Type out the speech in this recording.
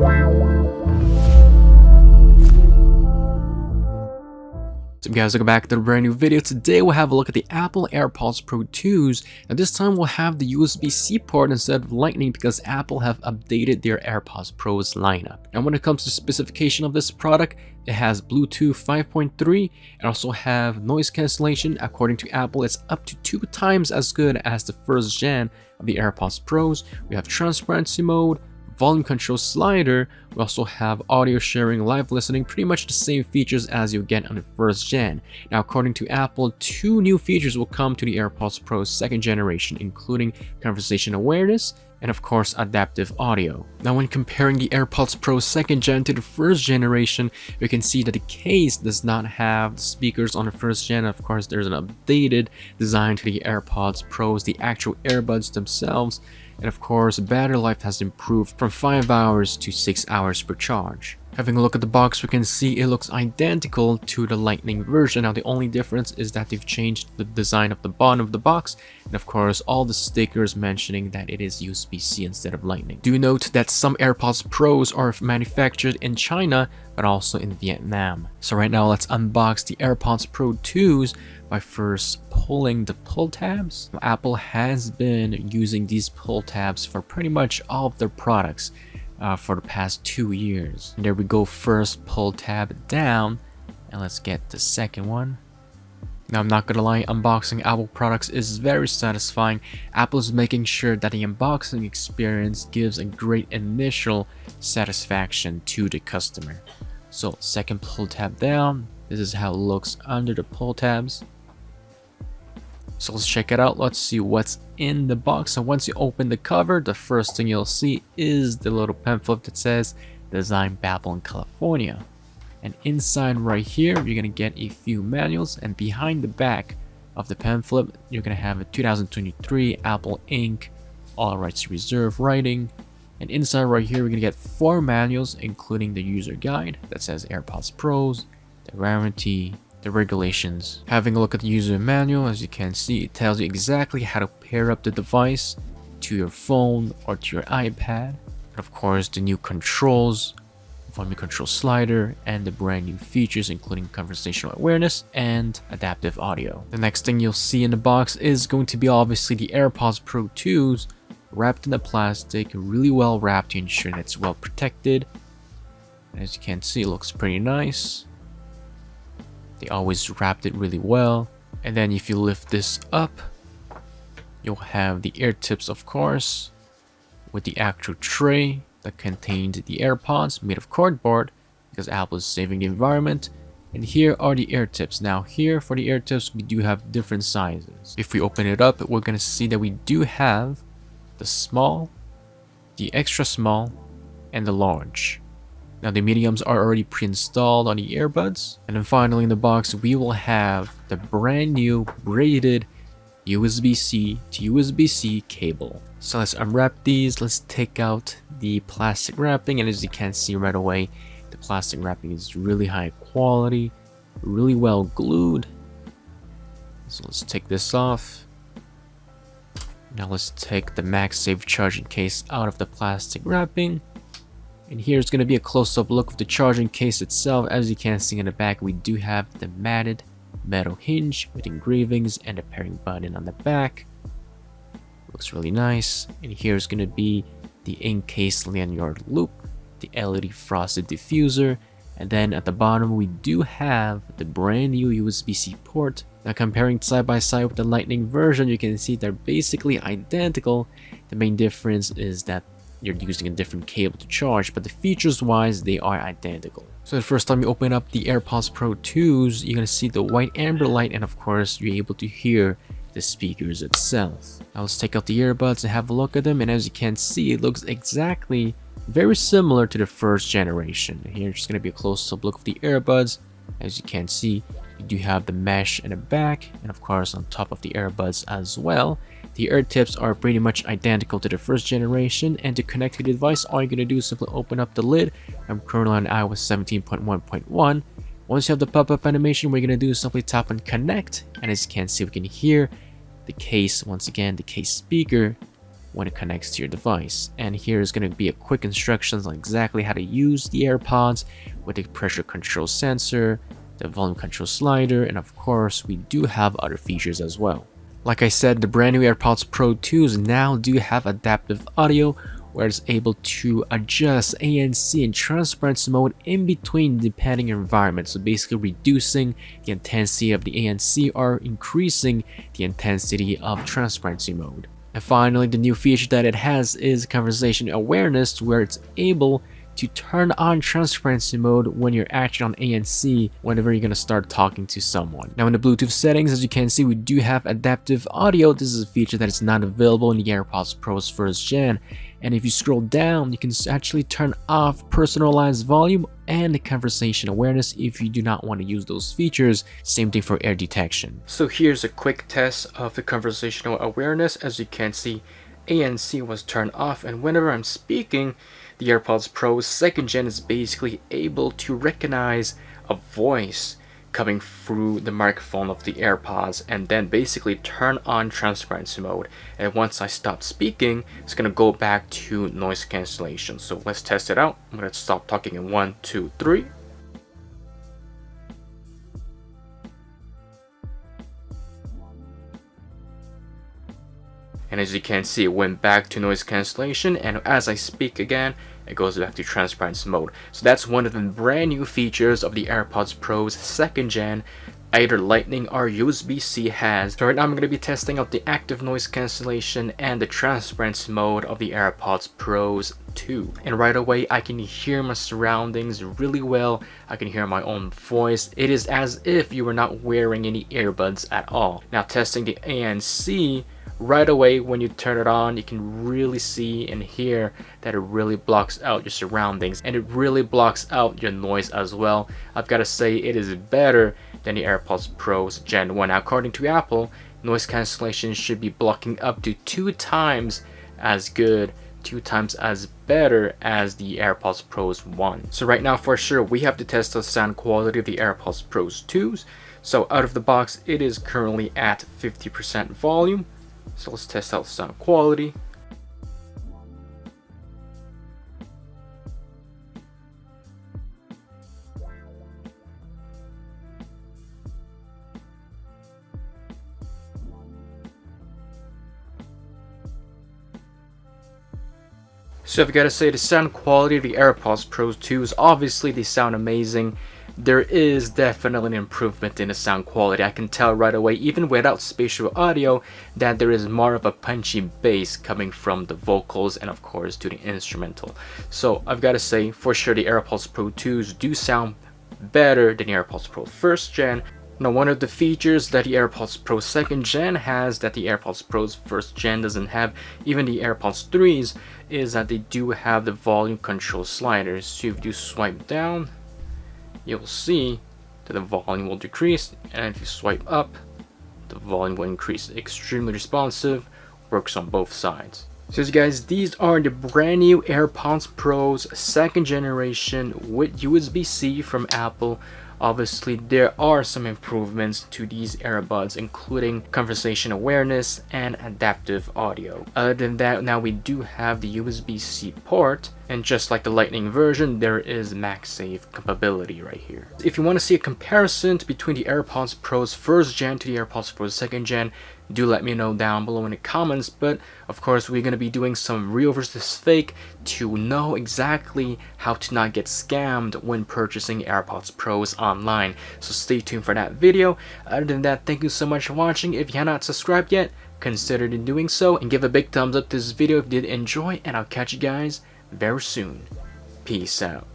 So guys, welcome back to the brand new video. Today we'll have a look at the Apple AirPods Pro 2s, and this time we'll have the USB-C port instead of Lightning because Apple have updated their AirPods Pro's lineup. And when it comes to specification of this product, it has Bluetooth 5.3 and also have noise cancellation. According to Apple, it's up to 2 times as good as the first gen of the AirPods Pros. We have transparency mode, volume control slider. We also have audio sharing, live listening, pretty much the same features as you get on the first gen. Now, according to Apple, 2 new features will come to the AirPods Pro's second generation, including conversation awareness and of course adaptive audio. Now, when comparing the AirPods Pro second gen to the first generation, we can see that the case does not have the speakers on the first gen. Of course, there's an updated design to the AirPods Pros, the actual earbuds themselves. And of course, battery life has improved from 5 hours to 6 hours per charge. Having a look at the box, we can see it looks identical to the Lightning version. Now, the only difference is that they've changed the design of the bottom of the box, and of course, all the stickers mentioning that it is USB-C instead of Lightning. Do note that some AirPods Pros are manufactured in China, but also in Vietnam. So right now, let's unbox the AirPods Pro 2s by first pulling the pull tabs. Now, Apple has been using these pull tabs for pretty much all of their products for the past 2 years. And there we go, first pull tab down, and let's get the second one. Now, I'm not gonna lie, unboxing Apple products is very satisfying. Apple is making sure that the unboxing experience gives a great initial satisfaction to the customer. So, second pull tab down, this is how it looks under the pull tabs. So let's check it out. Let's see what's in the box. And once you open the cover, the first thing you'll see is the little pamphlet that says Design Babylon, California. And inside right here, you're gonna get a few manuals, and behind the back of the pamphlet, you're gonna have a 2023 Apple Inc. All rights reserved writing. And inside right here, we're gonna get 4 manuals, including the user guide that says AirPods Pros, the warranty, the regulations. Having a look at the user manual, as you can see, it tells you exactly how to pair up the device to your phone or to your iPad. And of course, the new controls, volume control slider, and the brand new features including conversational awareness and adaptive audio. The next thing you'll see in the box is going to be obviously the AirPods Pro 2s wrapped in the plastic, really well wrapped to ensure that it's well protected. And as you can see, it looks pretty nice. They always wrapped it really well. And then if you lift this up, you'll have the ear tips, of course, with the actual tray that contains the AirPods made of cardboard because Apple is saving the environment. And here are the ear tips. Now here for the ear tips, we do have different sizes. If we open it up, we're going to see that we do have the small, the extra small, and the large. Now, the mediums are already pre-installed on the earbuds. And then finally in the box, we will have the brand new braided USB-C to USB-C cable. So let's unwrap these. Let's take out the plastic wrapping. And as you can see right away, the plastic wrapping is really high quality, really well glued. So let's take this off. Now let's take the MagSafe charging case out of the plastic wrapping. And here's going to be a close-up look of the charging case itself. As you can see in the back, we do have the matted metal hinge with engravings and a pairing button on the back. Looks really nice. And here's going to be the in-case lanyard loop, the LED frosted diffuser, and then at the bottom we do have the brand new USB-C port. Now, comparing side by side with the Lightning version, you can see they're basically identical. The main difference is that you're using a different cable to charge, but the features wise they are identical. So the first time you open up the AirPods Pro 2s, you're gonna see the white amber light, and of course you're able to hear the speakers itself. Now let's take out the earbuds and have a look at them, and as you can see, it looks exactly very similar to the first generation. Here's just gonna be a close-up look of the earbuds. As you can see, you do have the mesh in the back, and of course on top of the earbuds as well. The ear tips are pretty much identical to the first generation, and to connect to the device, all you're going to do is simply open up the lid. I'm currently on iOS 17.1.1. Once you have the pop-up animation, what you're going to do is simply tap on connect, and as you can see, we can hear the case, once again, the case speaker when it connects to your device. And here is going to be a quick instructions on exactly how to use the AirPods with the pressure control sensor, the volume control slider, and of course we do have other features as well. Like I said, the brand new AirPods Pro 2s now do have adaptive audio, where it's able to adjust ANC and transparency mode in between depending on your environment. So basically reducing the intensity of the ANC or increasing the intensity of transparency mode. And finally, the new feature that it has is conversation awareness, where it's able to turn on transparency mode when you're actually on ANC whenever you're going to start talking to someone. Now in the Bluetooth settings, as you can see, we do have adaptive audio. This is a feature that is not available in the AirPods Pro's first gen. And if you scroll down, you can actually turn off personalized volume and the conversation awareness if you do not want to use those features. Same thing for air detection. So here's a quick test of the conversational awareness. As you can see, ANC was turned off, and whenever I'm speaking, the AirPods Pro 2nd gen is basically able to recognize a voice coming through the microphone of the AirPods and then basically turn on transparency mode. And once I stop speaking, it's going to go back to noise cancellation. So let's test it out. I'm going to stop talking in 1, 2, 3. And as you can see, it went back to noise cancellation, and as I speak again, it goes back to transparency mode. So that's one of the brand new features of the AirPods Pro's 2nd gen, either Lightning or USB-C has. So right now I'm going to be testing out the active noise cancellation and the transparency mode of the AirPods Pro's 2. And right away I can hear my surroundings really well. I can hear my own voice. It is as if you were not wearing any earbuds at all. Now testing the ANC, right away when you turn it on, you can really see and hear that it really blocks out your surroundings, and it really blocks out your noise as well. I've got to say, it is better than the AirPods Pro's Gen 1. Now, according to Apple, noise cancellation should be blocking up to 2 times as good, 2 times as better as the AirPods Pro's 1. So right now, for sure, we have to test the sound quality of the AirPods Pro's 2s. So out of the box, it is currently at 50% volume. So let's test out sound quality. So I've got to say, the sound quality of the AirPods Pro 2s, obviously they sound amazing. There is definitely an improvement in the sound quality. I can tell right away, even without spatial audio, that there is more of a punchy bass coming from the vocals and of course to the instrumental. So I've got to say, for sure the AirPods Pro 2s do sound better than the AirPods Pro 1st gen. Now, one of the features that the AirPods Pro 2nd gen has that the AirPods Pro's 1st gen doesn't have, even the AirPods 3s, is that they do have the volume control sliders. So if you swipe down, you'll see that the volume will decrease, and if you swipe up, the volume will increase. Extremely responsive, works on both sides. So guys, these are the brand new AirPods Pro's 2nd generation with USB-C from Apple. Obviously, there are some improvements to these earbuds, including conversation awareness and adaptive audio. Other than that, now we do have the USB-C port, and just like the Lightning version, there is MagSafe capability right here. If you want to see a comparison between the AirPods Pro's 1st gen to the AirPods Pro's 2nd gen, do let me know down below in the comments. But of course, we're going to be doing some real versus fake to know exactly how to not get scammed when purchasing AirPods Pros online. So stay tuned for that video. Other than that, thank you so much for watching. If you have not subscribed yet, consider doing so, and give a big thumbs up to this video if you did enjoy, and I'll catch you guys very soon. Peace out.